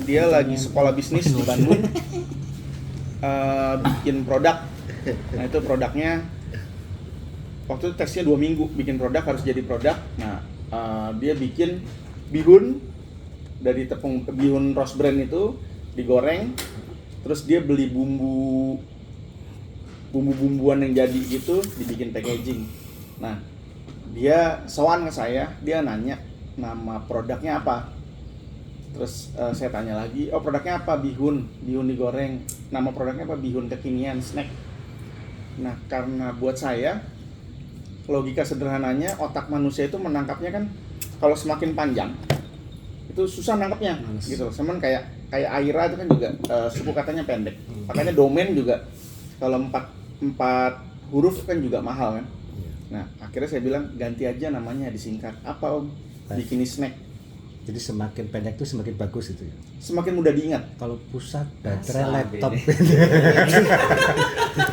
dia lagi sekolah bisnis di Bandung, bikin produk. Nah itu produknya waktu itu tesnya 2 minggu, bikin produk harus jadi produk. Nah dia bikin bihun dari tepung bihun Rose Brand itu digoreng, terus dia beli bumbu-bumbuan yang jadi gitu, dibikin packaging. Nah dia sowan ke saya, dia nanya nama produknya apa. Terus saya tanya lagi, oh produknya apa? Bihun digoreng. Nama produknya apa? Bihun kekinian snack. Nah karena buat saya logika sederhananya otak manusia itu menangkapnya kan kalau semakin panjang itu susah nangkapnya gitu. Cuman kayak Aira itu kan juga suku katanya pendek. Makanya domain juga kalau 4 huruf kan juga mahal kan. Nah akhirnya saya bilang ganti aja namanya, disingkat. Apa Om? Bikini snack. Jadi semakin pendek itu semakin bagus itu ya. Semakin mudah diingat. Kalau pusat baterai laptop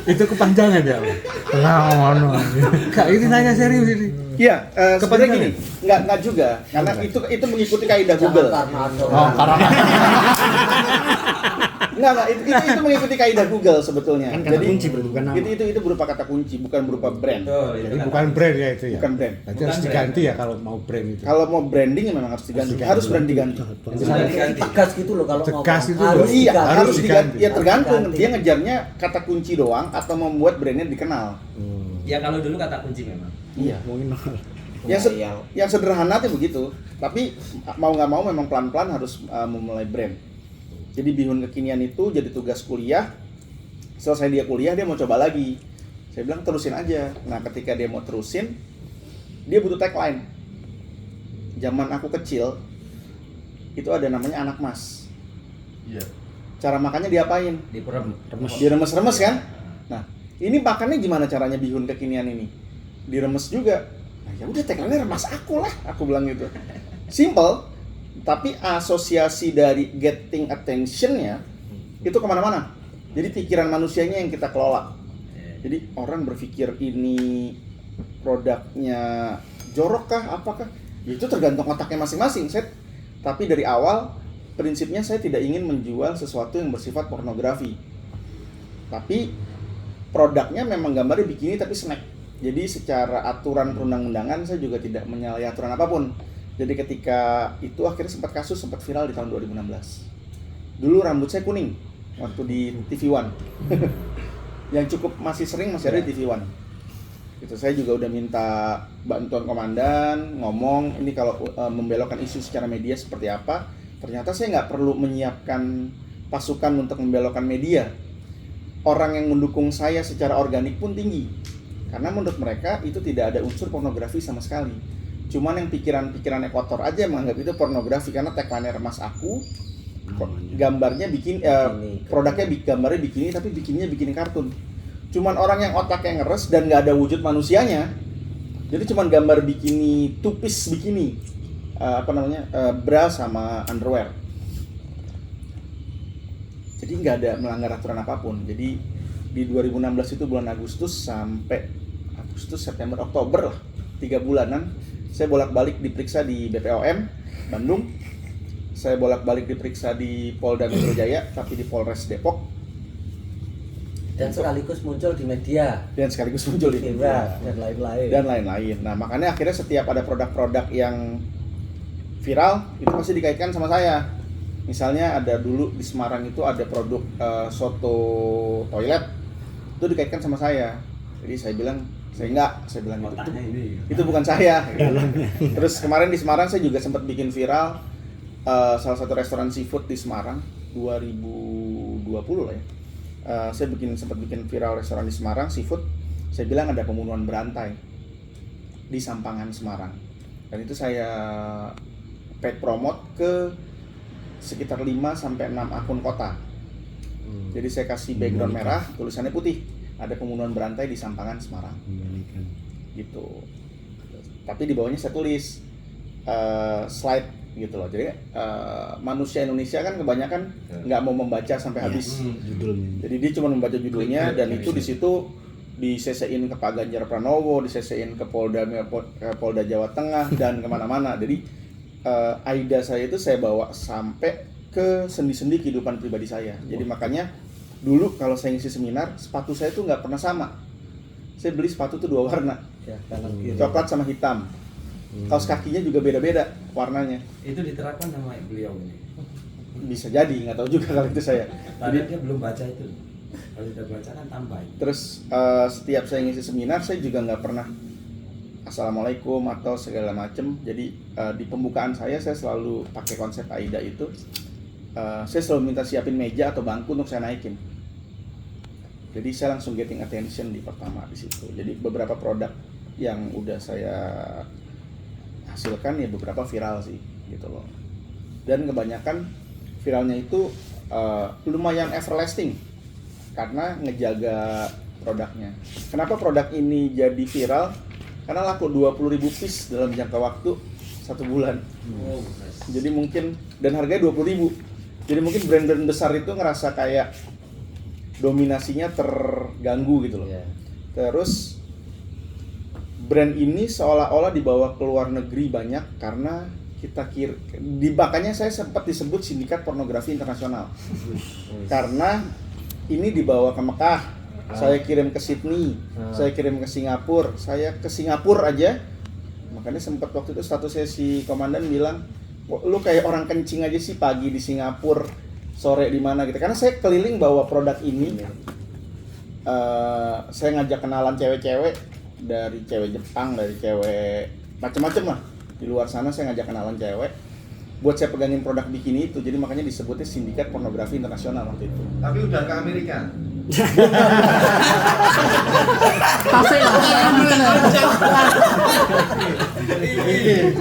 itu kepanjangan ya. Kak ini nanya serius ini. Iya, sebenarnya gini, nggak juga, karena itu mengikuti kaidah Google. Oh, karena Nggak, itu mengikuti kaidah Google sebetulnya. Kan kata Jadi kunci bukan nama. itu berupa kata kunci, bukan berupa brand. jadi bukan brand ya itu ya. Bukan brand. Berarti harus diganti ya kalau mau brand itu. Kalau mau branding ya memang harus diganti. Harus brand diganti. Tegas gitu loh kalau Tegas itu harus Iya, diganti. harus diganti. Ya tergantung Diganti. dia ngejarnya kata kunci doang atau membuat brandnya dikenal. Ya kalau dulu kata kunci memang. Iya. Mungkin Yang sederhana tuh begitu. Tapi mau nggak mau memang pelan-pelan harus memulai brand. Jadi bihun kekinian itu jadi tugas kuliah. Selesai dia kuliah, dia mau coba lagi. Saya bilang terusin aja. Nah ketika dia mau terusin, dia butuh tagline. Zaman aku kecil, itu ada namanya anak mas. Iya. Cara makannya diapain? Diremes-remes kan? Nah ini makannya gimana caranya bihun kekinian ini? Diremes juga. Nah ya udah tagline-nya remas aku lah, aku bilang gitu. Simple. Tapi asosiasi dari getting attention-nya itu kemana-mana. Jadi pikiran manusianya yang kita kelola. Jadi orang berpikir ini produknya jorok kah, apakah? Ya itu tergantung otaknya masing-masing. Tapi dari awal prinsipnya saya tidak ingin menjual sesuatu yang bersifat pornografi. Tapi produknya memang gambarnya bikini tapi snack. Jadi secara aturan perundang-undangan saya juga tidak menyalahi aturan apapun. Jadi ketika itu akhirnya sempat viral di tahun 2016. Dulu rambut saya kuning waktu di TV One. Yang cukup masih ada di TV One. Itu saya juga udah minta bantuan komandan, ngomong ini kalau membelokkan isu secara media seperti apa. Ternyata saya nggak perlu menyiapkan pasukan untuk membelokkan media. Orang yang mendukung saya secara organik pun tinggi. Karena menurut mereka itu tidak ada unsur pornografi sama sekali. Cuman yang pikiran-pikirannya kotor aja menganggap itu pornografi karena tagline remas aku, gambarnya produknya gambarnya bikini tapi bikininya bikini kartun. Cuman orang yang otaknya ngeres dan nggak ada wujud manusianya, jadi cuman gambar bikini, tupis bikini, bra sama underwear. Jadi nggak ada melanggar aturan apapun. Jadi di 2016 itu bulan Agustus sampai September Oktober lah, 3 bulanan. Saya bolak-balik diperiksa di BPOM Bandung. Saya bolak-balik diperiksa di Polda Metro Jaya, tapi di Polres Depok. Dan sekaligus muncul di media. Dan lain-lain. Nah, makanya akhirnya setiap ada produk-produk yang viral, itu pasti dikaitkan sama saya. Misalnya ada dulu di Semarang itu ada produk soto toilet, itu dikaitkan sama saya. Jadi saya bilang gitu. Itu bukan saya. Terus kemarin di Semarang saya juga sempat bikin viral salah satu restoran seafood di Semarang 2020 lah ya. Saya sempat bikin viral restoran di Semarang seafood. Saya bilang ada pembunuhan berantai di Sampangan Semarang. Dan itu saya paid promote ke sekitar 5 sampai 6 akun kota. Jadi saya kasih background merah, tulisannya putih. Ada pembunuhan berantai di Sampangan Semarang. Gitu. Tapi di bawahnya saya tulis slide gitu loh. Jadi manusia Indonesia kan kebanyakan nggak mau membaca sampai habis judulnya. Jadi dia cuma membaca judulnya dan itu di situ di CC-in ke Pak Ganjar Pranowo, di CC-in ke Polda Jawa Tengah dan kemana-mana. Jadi AIDA saya itu saya bawa sampai ke sendi-sendi kehidupan pribadi saya. Jadi makanya dulu kalau saya ngisi seminar, sepatu saya tuh nggak pernah sama. Saya beli sepatu tuh 2 warna, Ya, kanan kiri. coklat sama hitam. Kaos kakinya juga beda-beda warnanya. Itu diterapkan sama beliau ini. Bisa jadi, nggak tahu juga kalau itu saya. Karena dia belum baca itu. Kalau sudah baca kan tambah. Terus setiap saya ngisi seminar, saya juga nggak pernah assalamualaikum atau segala macem. Jadi di pembukaan saya selalu pakai konsep AIDA itu. Saya selalu minta siapin meja atau bangku untuk saya naikin. Jadi saya langsung getting attention di pertama di situ. Jadi beberapa produk yang udah saya hasilkan ya beberapa viral sih gitu loh. Dan kebanyakan viralnya itu lumayan everlasting karena ngejaga produknya. Kenapa produk ini jadi viral? Karena laku 20.000 piece dalam jangka waktu 1 bulan. Oh, Jadi mungkin, dan harganya 20.000. Jadi mungkin brand-brand besar itu ngerasa kayak dominasinya terganggu gitu loh. Ya. Terus brand ini seolah-olah dibawa ke luar negeri banyak karena makanya saya sempat disebut sindikat pornografi internasional. Karena ini dibawa ke Mekah, saya kirim ke Sydney, saya kirim ke Singapura, saya ke Singapura aja. Makanya sempat waktu itu statusnya si komandan bilang, lu kayak orang kencing aja sih pagi di Singapura, sore di mana gitu. Karena saya keliling bawa produk ini. Saya ngajak kenalan cewek-cewek, dari cewek Jepang, dari cewek macem-macem lah. Di luar sana saya ngajak kenalan cewek buat saya pegangin produk bikini itu. Jadi makanya disebutnya sindikat pornografi internasional waktu itu. Tapi udah ke Amerika. Tasnya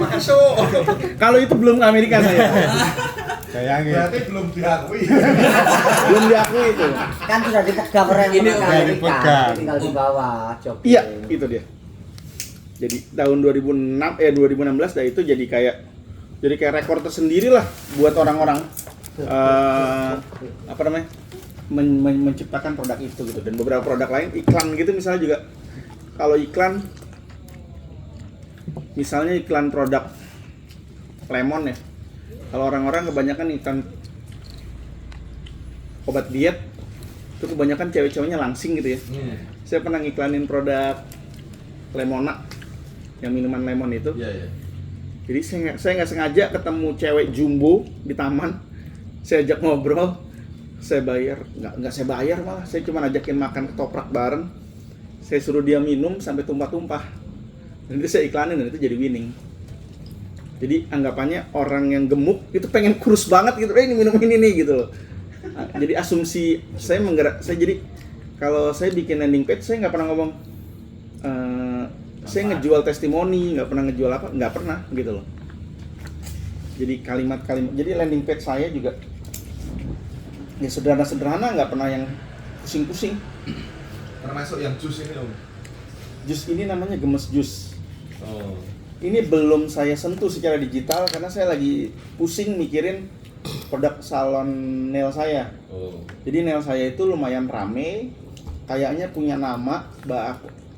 Masuk. Kalau itu belum ke Amerika saya. sayangin. Berarti belum diakui. Belum diakui itu. Kan sudah dipegang orang Ini ke udah Amerika, dipegang. tinggal di bawah job. Iya, itu dia. Jadi tahun 2016 dah itu jadi kayak rekor tersendiri lah buat orang-orang apa namanya? Menciptakan produk itu gitu. Dan beberapa produk lain iklan gitu misalnya juga, kalau iklan misalnya iklan produk lemon ya, kalau orang-orang kebanyakan iklan obat diet itu kebanyakan cewek-ceweknya langsing gitu ya. Saya pernah ngiklanin produk Lemona yang minuman lemon itu. Iya, iya. Jadi saya nggak sengaja ketemu cewek jumbo di taman, saya ajak ngobrol, saya bayar, nggak saya bayar malah, saya cuma ajakin makan ketoprak bareng, saya suruh dia minum sampai tumpah-tumpah, dan itu saya iklanin dan itu jadi winning. Jadi anggapannya orang yang gemuk itu pengen kurus banget gitu, ini minum ini nih gitu loh. Nah, jadi asumsi saya jadi kalau saya bikin landing page saya nggak pernah ngomong saya ngejual testimoni, nggak pernah ngejual apa, nggak pernah gitu loh. Jadi kalimat-kalimat, jadi landing page saya juga ya sederhana-sederhana, nggak pernah yang pusing-pusing. Termasuk yang jus ini om. Jus ini namanya Gemes Jus. Oh. Ini belum saya sentuh secara digital karena saya lagi pusing mikirin produk salon nail saya. Oh. Jadi nail saya itu lumayan rame, kayaknya punya nama.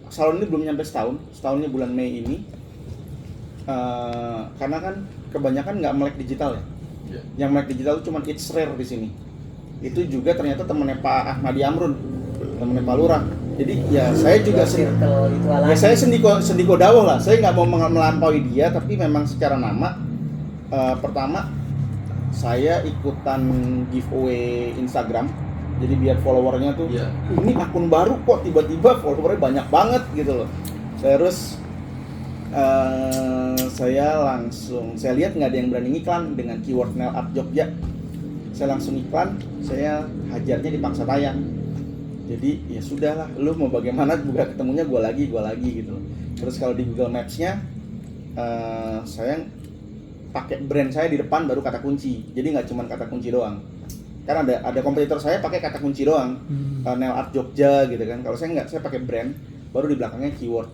Salon ini belum nyampe setahunnya bulan Mei ini. Karena kan kebanyakan nggak melek digital ya. Yeah. Yang melek digital itu cuma It's Rare di sini. Itu juga ternyata temennya Pak Ahmadi Amrun, temennya Pak Lurah. Jadi ya saya juga circle itu ya saya sendiko dawuh lah. Saya nggak mau melampaui dia, tapi memang secara nama pertama saya ikutan giveaway Instagram. Jadi biar followernya tuh, Iya. ini akun baru kok tiba-tiba followernya banyak banget gitu loh. Terus saya lihat nggak ada yang berani iklan dengan keyword nail art Jogja. Saya langsung iklan, saya hajarnya di Pangsa Tayang. Jadi ya sudahlah, lu mau bagaimana juga ketemunya gue lagi gitu loh. Terus kalau di Google Maps-nya saya pakai brand saya di depan baru kata kunci. Jadi nggak cuma kata kunci doang. Kan ada kompetitor saya pakai kata kunci doang, nail art Jogja gitu kan. Kalau saya nggak, saya pakai brand, baru di belakangnya keyword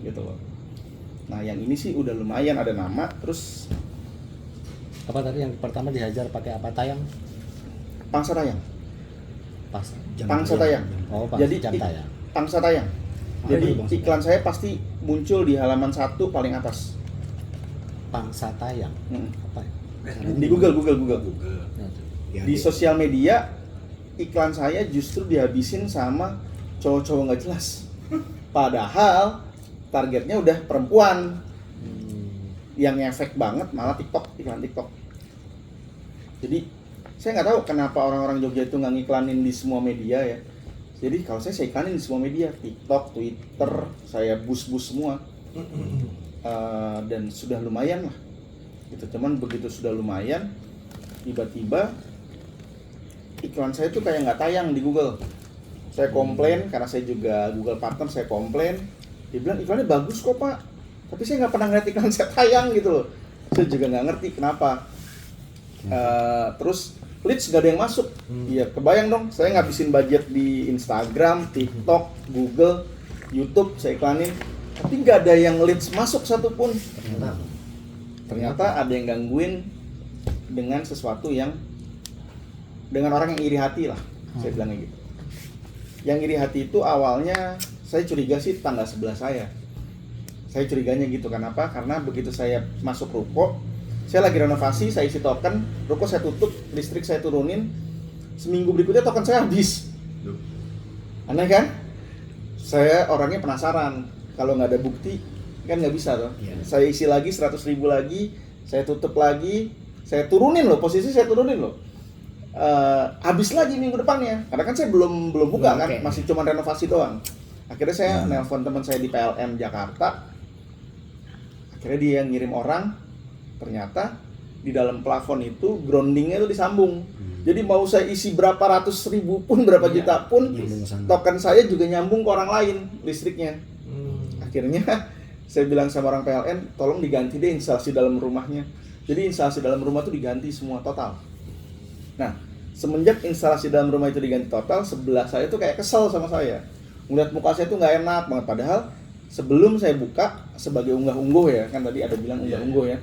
gitu loh. Nah yang ini sih udah lumayan ada nama. Terus Apa tadi yang pertama dihajar pakai apa tayang? Pangsa Tayang. Pangsa Tayang. Oh, Jadi jam tayang. Pangsa Tayang. Oh, Jadi itu Pangsa iklan saya pasti muncul di halaman 1 paling atas. Pangsa Tayang. Hmm. Apa ya? Di Google. Ya, Di sosial media iklan saya justru dihabisin sama cowok-cowok nggak jelas. Padahal targetnya udah perempuan. Yang ngefek banget malah iklan TikTok. Jadi saya nggak tahu kenapa orang-orang Jogja itu nggak ngiklanin di semua media ya. Jadi kalau saya iklanin di semua media, TikTok, Twitter, saya boost semua. Dan sudah lumayan lah. Gitu. Cuman begitu sudah lumayan, tiba-tiba iklan saya tuh kayak nggak tayang di Google. Saya komplain karena saya juga Google partner, saya komplain. Dia bilang iklannya bagus kok Pak, tapi saya nggak pernah ngeliat iklan saya tayang gitu loh. Saya juga nggak ngerti kenapa. Terus leads gak ada yang masuk. Iya, kebayang dong. Saya ngabisin budget di Instagram, TikTok, Google, YouTube, saya iklanin, tapi nggak ada yang leads masuk satupun. Ternyata ada yang gangguin dengan sesuatu yang dengan orang yang iri hati lah, saya bilangnya gitu. Yang iri hati itu awalnya saya curiga sih tetangga sebelah saya. Saya curiganya gitu, kenapa? Karena begitu saya masuk ruko, saya lagi renovasi, saya isi token, ruko saya tutup, listrik saya turunin, seminggu berikutnya token saya habis. Aneh kan? Saya orangnya penasaran, kalau nggak ada bukti kan nggak bisa tuh. Saya isi lagi 100.000 lagi, saya tutup lagi, saya turunin loh, posisi saya turunin loh. Habis lagi minggu depannya, karena kan saya belum buka kan, masih cuma renovasi doang. Akhirnya saya nelpon teman saya di PLN Jakarta, akhirnya dia yang ngirim orang, ternyata di dalam plafon itu groundingnya itu disambung. Jadi mau saya isi berapa ratus ribu pun, berapa juta pun, token saya juga nyambung ke orang lain listriknya. Akhirnya saya bilang sama orang PLN, tolong diganti deh instalasi dalam rumahnya. Jadi instalasi dalam rumah itu diganti semua total. Nah, semenjak instalasi dalam rumah itu diganti total, sebelah saya tuh kayak kesel sama saya. Ngeliat muka saya tuh nggak enak banget. Padahal sebelum saya buka sebagai unggah-ungguh ya, kan tadi ada bilang unggah-ungguh ya.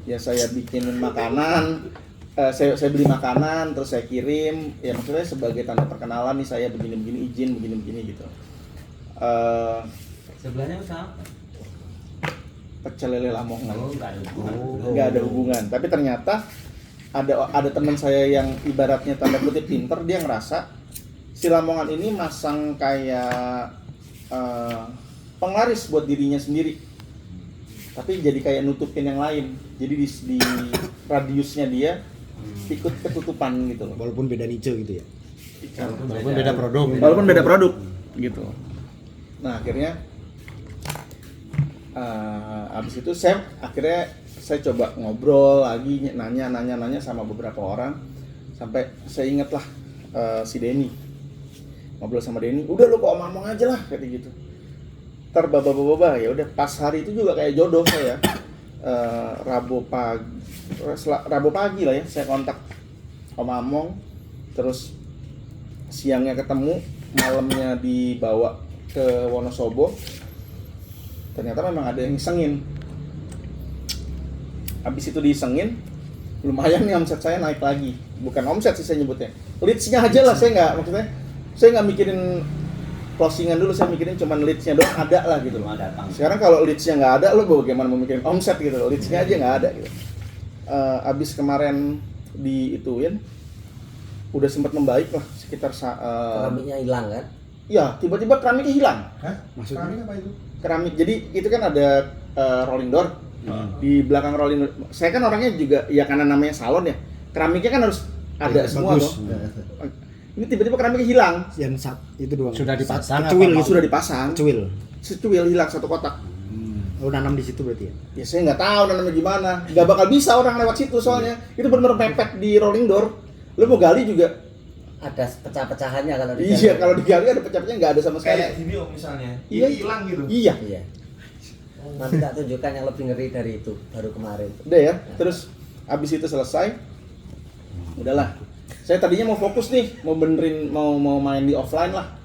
Ya saya bikinin makanan, saya beli makanan, terus saya kirim. Ya maksudnya sebagai tanda perkenalan nih saya begini-begini, izin begini-begini gitu. Sebelahnya usaha apa? Pecel lele Lamongan. Oh, nggak ada hubungan. Nggak ada hubungan. Tapi ternyata ada teman saya yang ibaratnya tanda kutip pinter, dia ngerasa si Lamongan ini masang kayak penglaris buat dirinya sendiri, tapi jadi kayak nutupin yang lain. Jadi di radiusnya dia ikut ketutupan gitu loh. Walaupun beda niche gitu ya. Walaupun Walaupun beda produk. Gitu. Nah akhirnya abis itu saya coba ngobrol lagi, nanya sama beberapa orang, sampai saya inget lah si Denny. Ngobrol sama Denny, udah lu kok ngomong aja lah kayak gitu. Ntar baba ya udah, pas hari itu juga kayak jodoh saya. Rabu pagi lah ya, saya kontak Om Among, terus siangnya ketemu, malamnya dibawa ke Wonosobo. Ternyata memang ada yang isengin. Habis itu disengin, lumayan nih omset saya naik lagi. Bukan omset sih saya nyebutnya, leads-nya aja lah. Saya nggak mikirin closingan dulu, saya mikirin cuma leads-nya doang ada lah gitu loh. Sekarang kalau leads-nya nggak ada, lo bagaimana mau mikirin omset gitu loh, leads-nya aja nggak ada gitu. Abis kemarin diituin, udah sempat membaik lah sekitar keramiknya hilang kan? Ya, tiba-tiba keramiknya hilang. Hah? Maksudnya? Keramik apa itu? Keramik, jadi itu kan ada rolling door. Di belakang rolling door, saya kan orangnya juga ya karena namanya salon ya, keramiknya kan harus ada semua bagus. loh. Ini tiba-tiba keramiknya hilang. Yang itu doang. Sudah dipasang. Kecuil gitu, sudah dipasang. Secuil hilang satu kotak. Lu nanam di situ berarti ya? Ya saya nggak tahu nanamnya gimana. Nggak bakal bisa orang lewat situ soalnya. Itu benar-benar mepet di rolling door. Lu mau gali juga Ada pecah-pecahannya kalau di iya, kalau digali ada pecah-pecahnya, nggak ada sama sekali. Kayak gini om misalnya, Iya. ini hilang gitu. Iya. Iya. Nanti tak tunjukkan yang lebih ngeri dari itu baru kemarin. Udah ya. Terus abis itu selesai, udahlah. Saya tadinya mau fokus nih, mau benerin, mau main di offline lah.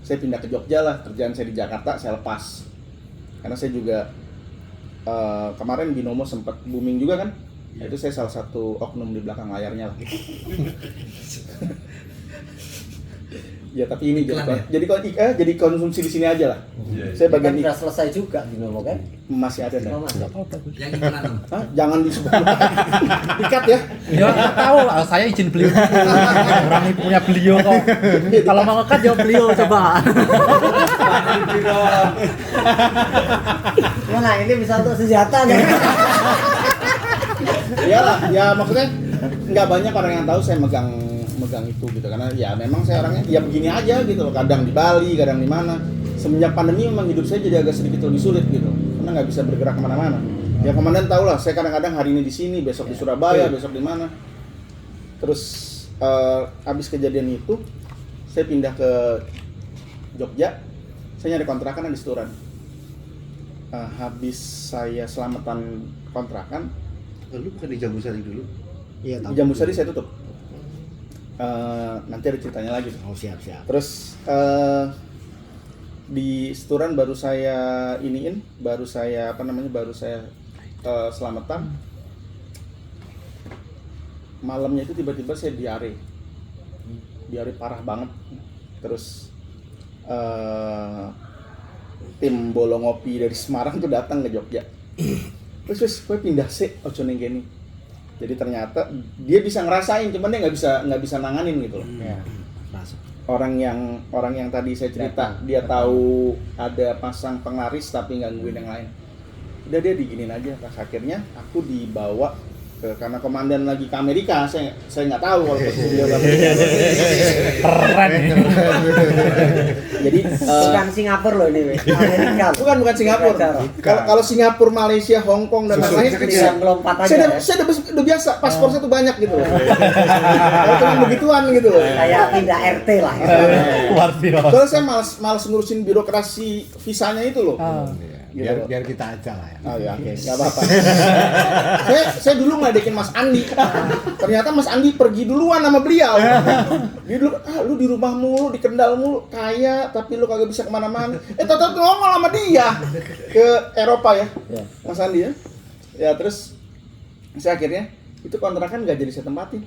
Saya pindah ke Jogja lah. Kerjaan saya di Jakarta saya lepas. Karena saya juga kemarin Binomo sempat booming juga kan. Itu saya salah satu oknum di belakang layarnya lah. Ya tapi ini Iklan ya? jadi konsumsi di sini aja lah. Iya. Saya Kan bagian udah selesai juga Binomo kan? masih ada dah. Oh, masih. Yang iklan Om. Hah? Jangan disebut. Dikat ya. Ya nggak tahu lah, saya izin beliau. Orang ini punya beliau kok. Kalau mau ngekat ya beliau coba. Nah ini bisa untuk senjata nih. Iyalah, ya maksudnya nggak banyak orang yang tahu saya megang itu gitu, karena ya memang saya orangnya ya begini aja gitu loh, kadang di Bali, kadang di mana. Semenjak pandemi memang hidup saya jadi agak sedikit lebih sulit gitu, karena nggak bisa bergerak kemana-mana. Ya komandan tahu lah, saya kadang-kadang hari ini di sini, besok di Surabaya, besok di mana. Terus habis kejadian itu, saya pindah ke Jogja, saya nyari kontrakan di Seturan. Habis saya selamatan kontrakan, Lu bukan di Jambusari dulu? Iya, di Jambusari saya tutup. Nanti ada ceritanya lagi. Oh, siap. Terus di Seturan baru saya selamatan. Malamnya itu tiba-tiba saya diare parah banget. Terus tim Bolo Ngopi dari Semarang tuh datang ke Jogja. Terus gue pindah sih ojo ning kene. Jadi ternyata dia bisa ngerasain, cuman dia nggak bisa nanganin gitu loh. Ya, masuk. Orang yang tadi saya cerita, dia tahu ada pasang penglaris tapi gangguin yang lain. Udah dia diginin aja. Pas akhirnya aku dibawa karena komandan lagi ke Amerika, saya nggak tahu kalau beliau ke Amerika. Keren. Jadi Bukan Singapura loh ini, Amerika. bukan Singapura. Kalau Singapura, Malaysia, Hong Kong dan lain-lain Bisa melompat aja. saya udah biasa, paspor saya tuh banyak gitu loh. Kalau cuma begituan gitu loh. Kayak pindah RT lah. Luar biasa. Soalnya saya malas ngurusin birokrasi visanya itu loh. Gitu loh. Biar kita aja lah ya. Oh ya, oke, nggak apa-apa. saya dulu ngeledekin Mas Andi. Ternyata Mas Andi pergi duluan sama beliau. Dia dulu, lu di rumah mulu, di Kendal mulu, kaya, tapi lu kagak bisa kemana-mana. Tetap ngomong sama dia ke Eropa ya, Mas Andi ya. Ya terus, saya akhirnya itu kontrakan nggak jadi saya tempatin.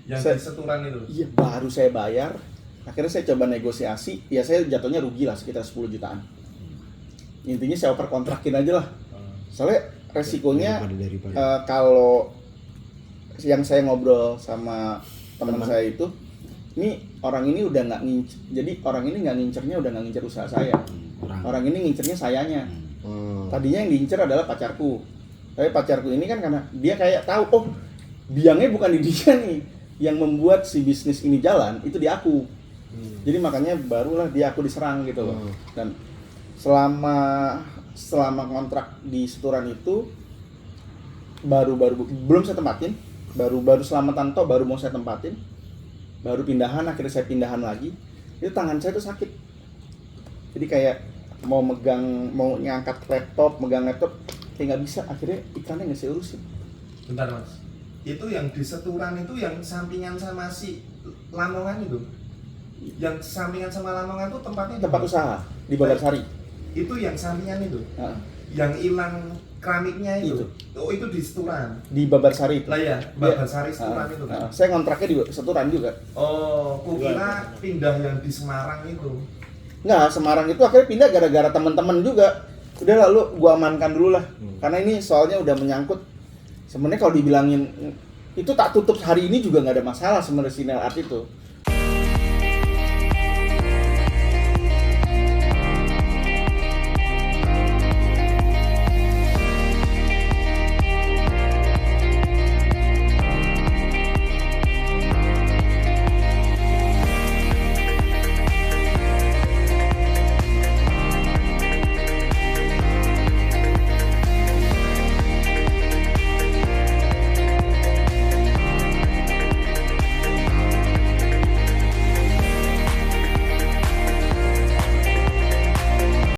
Yang di Seturan itu. Iya, baru saya bayar. Akhirnya saya coba negosiasi, ya saya jatuhnya rugi lah sekitar 10 jutaan. Intinya saya oper kontrakin aja lah. Soalnya resikonya kalau yang saya ngobrol sama teman saya itu, ini orang ini udah nggak ngincer, jadi orang ini nggak ngincernya udah nggak ngincer usaha saya. Orang ini ngincernya sayanya. Tadinya yang diincer adalah pacarku. Tapi pacarku ini kan karena dia kayak tahu, oh biangnya bukan di dia nih, yang membuat si bisnis ini jalan itu di aku. Jadi makanya barulah dia aku diserang gitu loh. Dan selama kontrak di Seturan itu belum saya tempatin, baru selamatan toh baru mau saya tempatin, baru pindahan, akhirnya saya pindahan lagi. Itu tangan saya tuh sakit, jadi kayak mau ngangkat laptop, megang laptop kayak nggak bisa. Akhirnya iklannya nggak saya urusin. Bentar Mas, itu yang di Seturan itu yang sampingan sama si Lamongan itu? Yang sampingan sama Lamongan tuh tempatnya Tempat usaha di Bagarsari. Itu yang sampingan itu? Yang hilang keramiknya itu? Oh itu di Seturan? Di Babarsari itu. Lah ya, Babarsari Seturan itu kan? Saya kontraknya di Seturan juga. Oh, kukira pindah yang di Semarang itu. Nggak, Semarang itu akhirnya pindah gara-gara teman-teman juga. Udah lalu gua amankan dulu lah. Karena ini soalnya udah menyangkut. Sebenarnya kalau dibilangin itu tak tutup hari ini juga nggak ada masalah sebenarnya sinyal art itu.